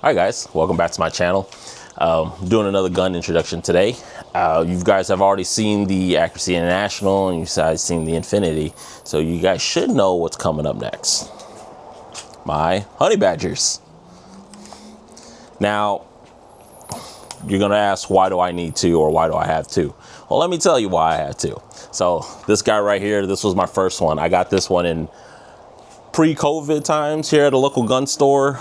Hi guys, welcome back to my channel. Doing another gun introduction today. You guys have already seen the Accuracy International and you guys seen the Infinity, so you guys should know what's coming up next. My honey badgers. Now, you're gonna ask, why do I need two or why do I have two? Well, let me tell you why I have two. So this guy right here, this was my first one. I got this one in pre-COVID times here at a local gun store.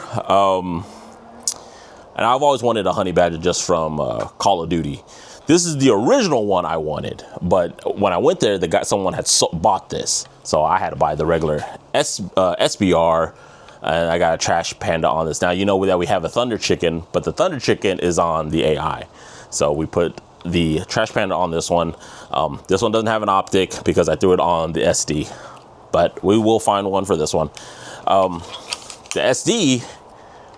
And I've always wanted a honey badger just from Call of Duty. This is the original one I wanted, but when I went there, someone had bought this, so I had to buy the regular SBR, and I got a Trash Panda on this. Now you know that we have a Thunder Chicken, but the Thunder Chicken is on the AI, so we put the Trash Panda on this one. This one doesn't have an optic because I threw it on the SD, but we will find one for this one. The SD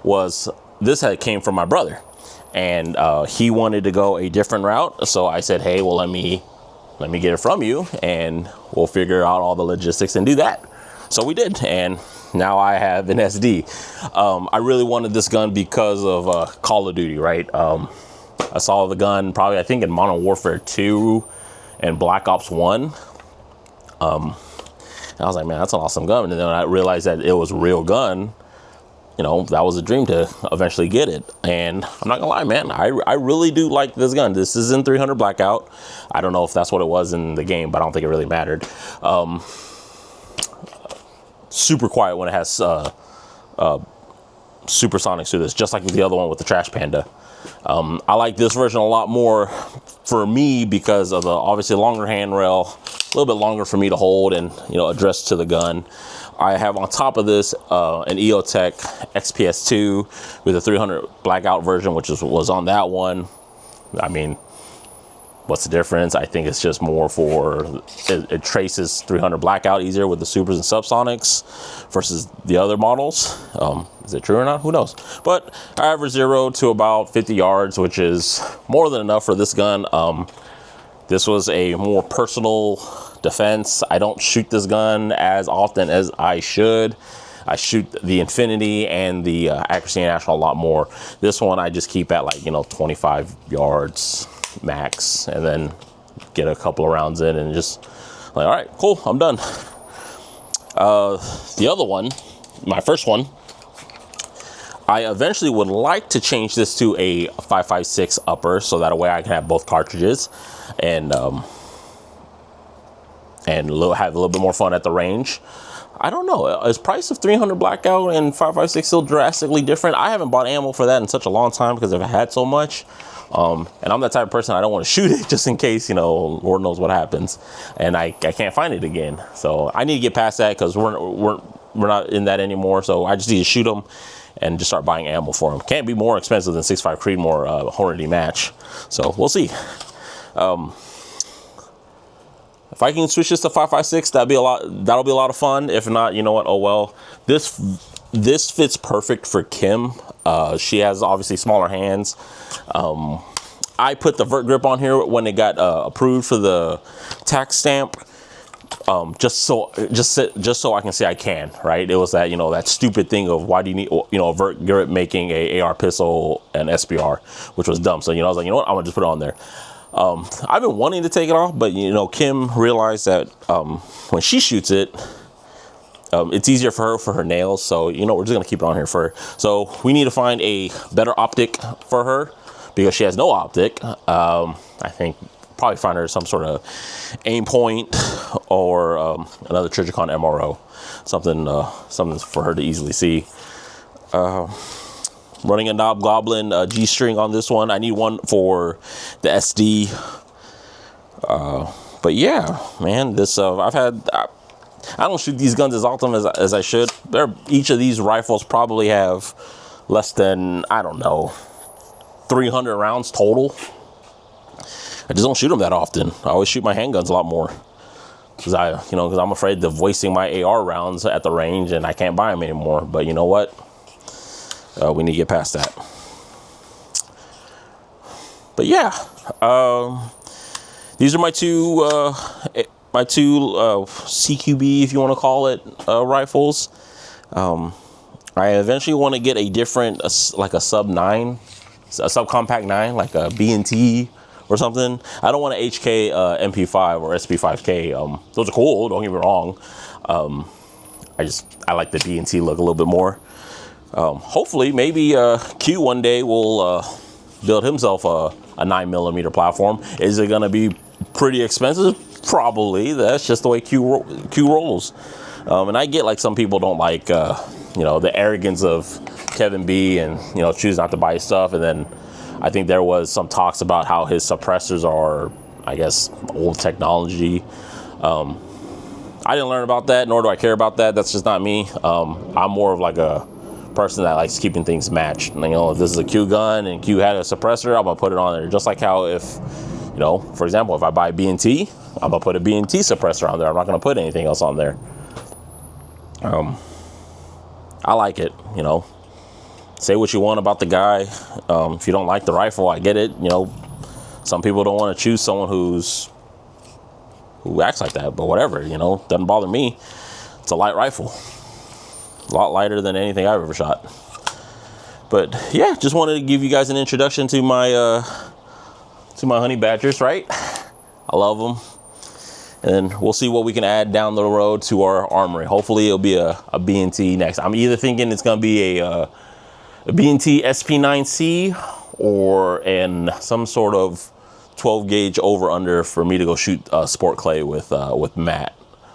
was. This came from my brother, and he wanted to go a different route. So I said, hey, well, let me get it from you and we'll figure out all the logistics and do that. So we did, and now I have an SD. I really wanted this gun because of Call of Duty, right? I saw the gun probably, I think, in Modern Warfare 2 and Black Ops 1. And I was like, man, that's an awesome gun. And then I realized that it was a real gun. You know, that was a dream to eventually get it. And I'm not gonna lie, man, I really do like this gun. This is in 300 Blackout. I don't know if that's what it was in the game, but I don't think it really mattered. Super quiet when it has supersonics through this, just like the other one with the Trash Panda. I like this version a lot more for me because of the obviously longer handrail, a little bit longer for me to hold and, you know, address to the gun. I have on top of this an EOTech XPS2 with a 300 Blackout version, which was on that one. I mean, what's the difference? I think it's just more for, it traces 300 Blackout easier with the supers and subsonics versus the other models. Is it true or not? Who knows? But I average 0 to about 50 yards, which is more than enough for this gun. This was a more personal defense. I don't shoot this gun as often as I should. I shoot the Infinity and the Accuracy International a lot more. This one I just keep at, like, you know, 25 yards max, and then get a couple of rounds in and just like, all right, cool, I'm done. The other one, my first one, I eventually would like to change this to a 5.56 upper, so that way I can have both cartridges and have a little bit more fun at the range. I don't know, is price of 300 Blackout and 5.56 still drastically different? I haven't bought ammo for that in such a long time because I've had so much. And I'm that type of person, I don't want to shoot it just in case, you know, Lord knows what happens. And I can't find it again. So I need to get past that because we're not in that anymore. So I just need to shoot them and just start buying ammo for them. Can't be more expensive than 6.5 Creedmoor Hornady match. So we'll see. If I can switch this to 5.56, that'll be a lot of fun. If not, you know what? Oh well. This fits perfect for Kim. She has obviously smaller hands. I put the vert grip on here when it got approved for the tax stamp. Just so I can say I can, right? It was that, you know, that stupid thing of why do you need, you know, a vert grip making a AR pistol and SBR, which was dumb. So, you know, I was like, you know what, I'm gonna just put it on there. I've been wanting to take it off, but, you know, Kim realized that when she shoots it, it's easier for her nails. So, you know, we're just gonna keep it on here for her. So we need to find a better optic for her because she has no optic. I think probably find her some sort of aim point or another Trijicon MRO, something for her to easily see. Running a Knob Goblin G-string on this one. I need one for the SD. But yeah, man, this I don't shoot these guns as often as I should. Each of these rifles probably have less than, I don't know, 300 rounds total. I just don't shoot them that often. I always shoot my handguns a lot more because I'm afraid of wasting my AR rounds at the range and I can't buy them anymore. But you know what? We need to get past that. But yeah, these are my two CQB, if you want to call it, rifles. I eventually want to get a different, like a sub 9, a subcompact 9, like a B&T or something. I don't want an HK MP5 or SP5K. Those are cool, don't get me wrong. I like the B&T look a little bit more. Hopefully, maybe Q one day will build himself a 9mm platform. Is it going to be pretty expensive? Probably. That's just the way Q rolls. And I get like some people don't like, you know, the arrogance of Kevin B and, you know, choose not to buy stuff. And then I think there was some talks about how his suppressors are, I guess, old technology. I didn't learn about that, nor do I care about that. That's just not me. I'm more of like a person that likes keeping things matched. You know, if this is a Q gun and Q had a suppressor, I'm gonna put it on there. Just like how if, you know, for example, if I buy B&T, I'm gonna put a B&T suppressor on there. I'm not gonna put anything else on there. I like it, you know. Say what you want about the guy. If you don't like the rifle, I get it. You know, some people don't want to choose someone who acts like that, but whatever, you know, doesn't bother me. It's a light rifle, a lot lighter than anything I've ever shot. But yeah, just wanted to give you guys an introduction to my honey badgers, right? I love them. And we'll see what we can add down the road to our armory. Hopefully it'll be a B&T next. I'm either thinking it's gonna be a B&T SP9C or some sort of 12 gauge over under for me to go shoot sport clay with Matt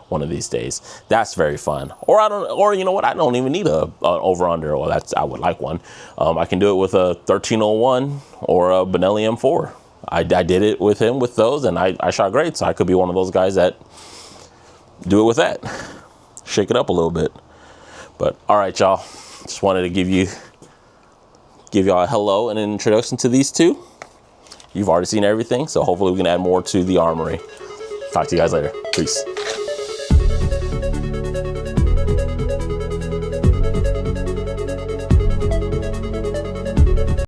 one of these days. That's very fun. Or you know what? I don't even need a over under. Well, I would like one. I can do it with a 1301 or a Benelli M4. I did it with him with those, and I shot great. So I could be one of those guys that do it with that. Shake it up a little bit. But all right, y'all. Just wanted to give y'all a hello and an introduction to these two. You've already seen everything, so hopefully we can add more to the armory. Talk to you guys later. Peace.